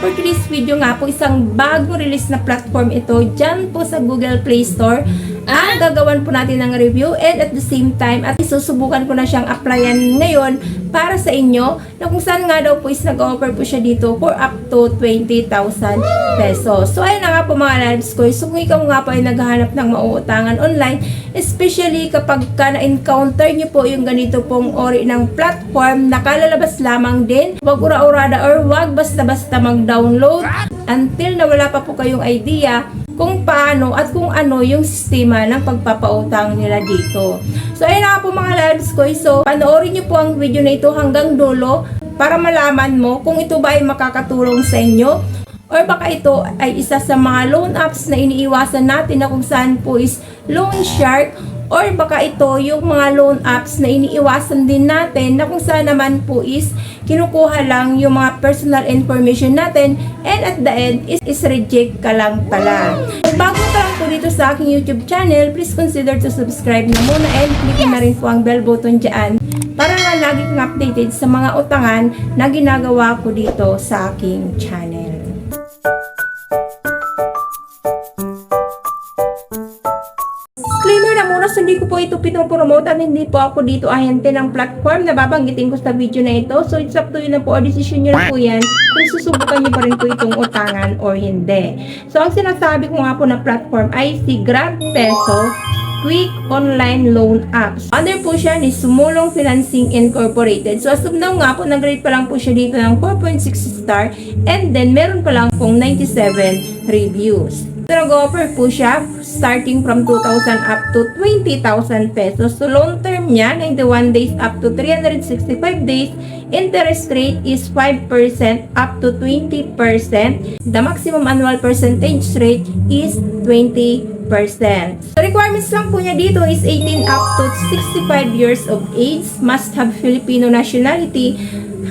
for today's video nga po, isang bagong release na platform ito dyan po sa Google Play Store. Ang gagawan po natin ng review and at the same time at isusubukan ko na siyang applyan ngayon para sa inyo na kung saan nga daw po is nag-offer po siya dito for up to 20,000 pesos. So ayun na nga po mga lives ko. So kung ikaw nga po ay naghahanap ng mauutangan online, especially kapag na-encounter nyo po yung ganito pong ori ng platform, nakalalabas lamang din, wag ura-urada or wag basta-basta mag-download until na wala pa po kayong idea kung paano at kung ano yung sistema ng pagpapautang nila dito. So ayun na nga po mga lives ko. So panoorin nyo po ang video na ito hanggang dulo para malaman mo kung ito ba ay makakatulong sa inyo or baka ito ay isa sa mga loan apps na iniiwasan natin na kung saan po is loan shark, or baka ito yung mga loan apps na iniiwasan din natin na kung saan naman po is kinukuha lang yung mga personal information natin and at the end is reject ka lang pala. Bago ka lang po dito sa aking YouTube channel, please consider to subscribe na muna and click na rin po ang bell button dyan para nga lagi kang updated sa mga utangan na ginagawa ko dito sa aking channel. Disclaimer na muna, so hindi ko po ito pinopromote at hindi po ako dito ahente ng platform na babanggitin ko sa video na ito. So it's up to you na po, decision nyo na po yan kung susubukan nyo pa rin po itong utangan or hindi. So ang sinasabi ko nga po na platform ay si GrabPeso Quick Online Loan Apps. Under po siya ni Sumulong Financing Incorporated. So as of now nga po, nag-rate pa lang po siya dito ng 4.6 star and then meron pa lang pong 97 reviews. So nag-offer po siya starting from 2,000 up to 20,000 pesos. So loan term niya, 91 days up to 365 days. Interest rate is 5% up to 20%. The maximum annual percentage rate is 20%. So requirements lang po niya dito is 18 up to 65 years of age, must have Filipino nationality,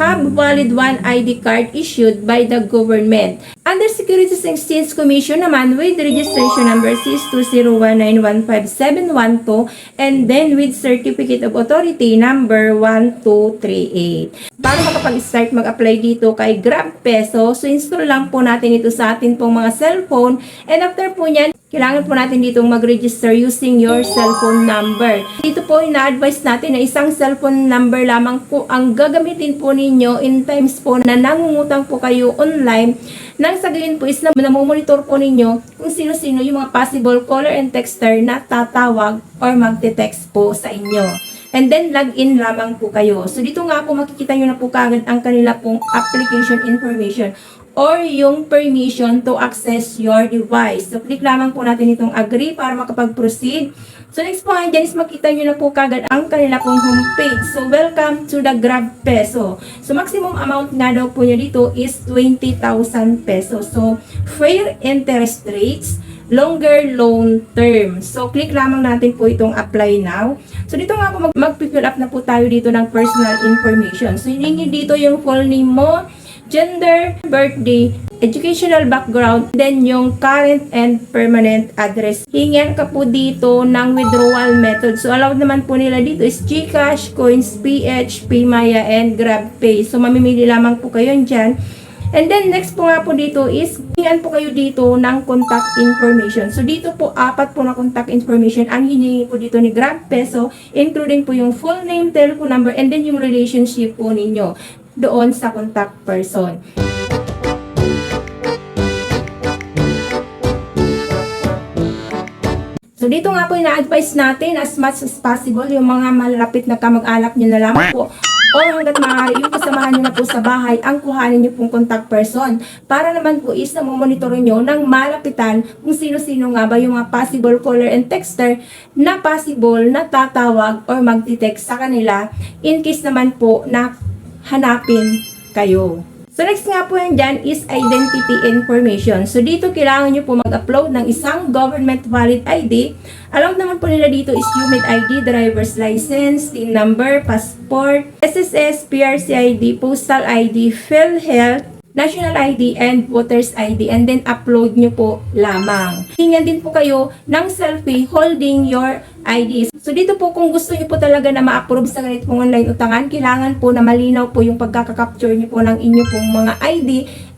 have valid one ID card issued by the government. Under Securities and Exchange Commission naman with registration number CIS201915712 and then with Certificate of Authority number 1238. Para makapag-start mag-apply dito kay GrabPeso, so install lang po natin ito sa atin pong mga cellphone and after po niyan, kailangan po natin ditong mag-register using your cellphone number. Dito po, ina-advise natin na isang cellphone number lamang po ang gagamitin po ninyo in times po na nangungutang po kayo online. Nang sa gayon po is na namomonitor po ninyo kung sino-sino yung mga possible caller and texter na tatawag or magte-text po sa inyo. And then, log in lamang po kayo. So, dito nga po makikita nyo na po kagad ang kanila pong application information or yung permission to access your device. So, click lamang po natin itong agree para makapag-proceed. So, next po dyan is makita nyo na po kagad ang kanila pong homepage. So, welcome to the GrabPeso. So, maximum amount nga daw po nyo dito is 20,000 pesos. So, fair interest rates, longer loan term. So, click lamang natin po itong apply now. So, dito nga po mag-fill up na po tayo dito ng personal information. So, hiningi dito yung full name mo, gender, birthday, educational background, then yung current and permanent address. Hingan ka po dito ng withdrawal method. So, allowed naman po nila dito is GCash, Coins, PH, PMaya, and GrabPay. So, mamimili lamang po kayo dyan. And then, next po nga po dito is, hingan po kayo dito ng contact information. So, dito po, 4 po na contact information ang hiningi po dito ni GrabPeso, including po yung full name, telephone number, and then yung relationship po ninyo doon sa contact person. So, dito nga po ina-advise natin as much as possible yung mga malalapit na kamag-anak nyo na lamang po o hanggat maaari yung kasamahan nyo na po sa bahay ang kuhanin nyo pong contact person para naman po is na monitor nyo ng malapitan kung sino-sino nga ba yung mga possible caller and texter na possible na tatawag or magti-text sa kanila in case naman po na hanapin kayo. So, next nga po yan dyan is identity information. So, dito kailangan nyo po mag-upload ng isang government valid ID. Allowed naman po nila dito is UMID ID, driver's license, TIN number, passport, SSS, PRC ID, postal ID, PhilHealth, national ID and voter's ID, and then upload nyo po lamang. Tingnan din po kayo ng selfie holding your ID. So dito po kung gusto nyo po talaga na ma-approve sa ganito pong online utangan, kailangan po na malinaw po yung pagkaka-capture nyo po ng inyo pong mga ID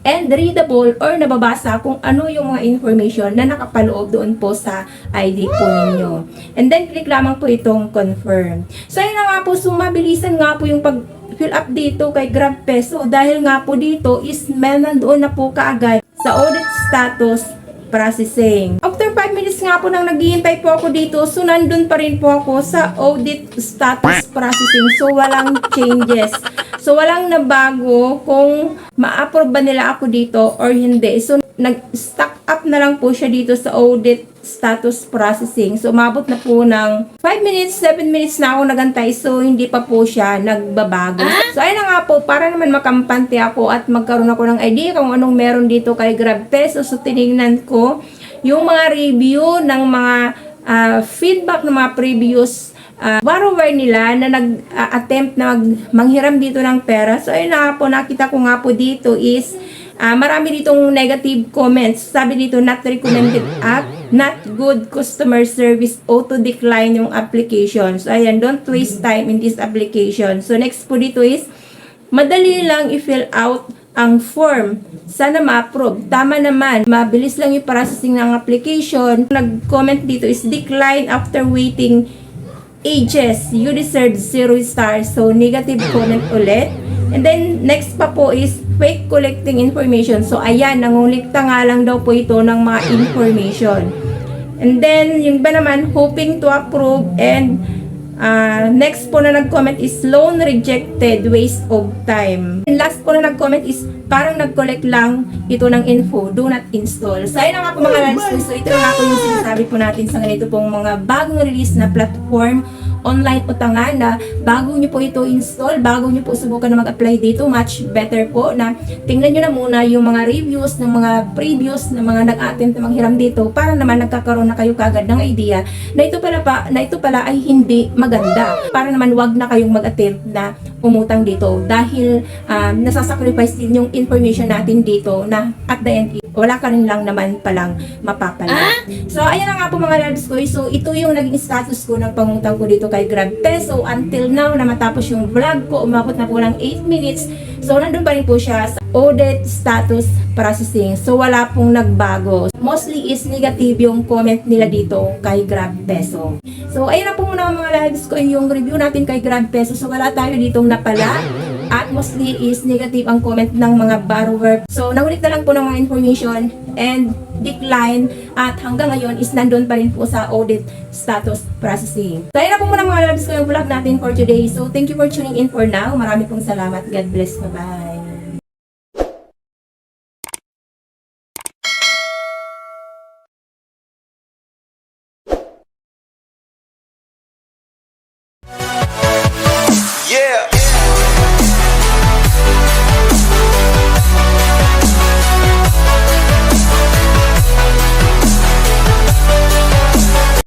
and readable or nababasa kung ano yung mga information na nakapaloob doon po sa ID po ninyo. And then click lamang po itong confirm. So ayun na nga po, sumabilisan nga po yung pag-fill up dito kay GrabPeso dahil nga po dito is nandoon na po kaagad sa audit status processing. After 5 minutes nga po nang naghihintay po ako dito, so nandun pa rin po ako sa audit status processing. So walang changes. So walang nabago kung ma-approve ba nila ako dito or hindi. So nag-stack up na lang po siya dito sa audit status processing. So umabot na po ng 5 minutes, 7 minutes na ako nagantay. So hindi pa po siya nagbabago. So ayun na nga po, para naman makampante ako at magkaroon ako ng idea kung anong meron dito kay GrabPeso. So tinignan ko yung mga review ng mga feedback ng mga previous borrower nila na nag-attempt na manghiram dito ng pera. So ayun na nga po, nakita ko nga po dito is marami ditong negative comments. Sabi dito, not recommended app, not good customer service, auto decline yung application. So ayan, don't waste time in this application. So next po dito is madali lang i-fill out ang form. Sana ma-approve. Tama naman. Mabilis lang yung processing ng application. Nag-comment dito is decline after waiting ages. You deserve 0 stars. So, negative comment ulit. And then, next pa po is fake collecting information. So, ayan, nangulikta nga lang daw po ito ng mga information. And then, yung ba naman, hoping to approve. And next po na nag-comment is loan rejected, waste of time. And last po na nag-comment is parang nag-collect lang ito ng info, do not install. So ayun na nga po mga lads, so ito na nga po yung sinasabi po natin sa ganito pong mga bagong release na platform, online utangan na bago nyo po ito install, bago nyo po subukan na mag-apply dito, much better po na tingnan nyo na muna yung mga reviews ng mga previous na mga nag-attempt na manghiram dito para naman nagkakaroon na kayo kagad ng idea na ito pala ay hindi maganda. Para naman wag na kayong mag-attempt na umutang dito dahil nasasacrifice din yung information natin dito na at the end wala ka rin lang naman palang mapapala. So, ayan na nga po mga loves ko. So, ito yung naging status ko ng pangutang ko dito kay GrabPeso. Until now, na matapos yung vlog ko, umabot na po ng 8 minutes. So, nandun pa rin po siya sa audit status processing. So, wala pong nagbago. Mostly is negative yung comment nila dito kay GrabPeso. So, ayan na po muna mga loves ko yung review natin kay GrabPeso. So, wala tayo ditong napala. At mostly is negative ang comment ng mga borrower. So, nagulit na lang po ng mga information and decline at hanggang ngayon is nandun pa rin po sa audit status processing. So, ayun na po muna mga loves ko yung vlog natin for today. So, thank you for tuning in for now. Marami pong salamat. God bless. Bye-bye. Yeah.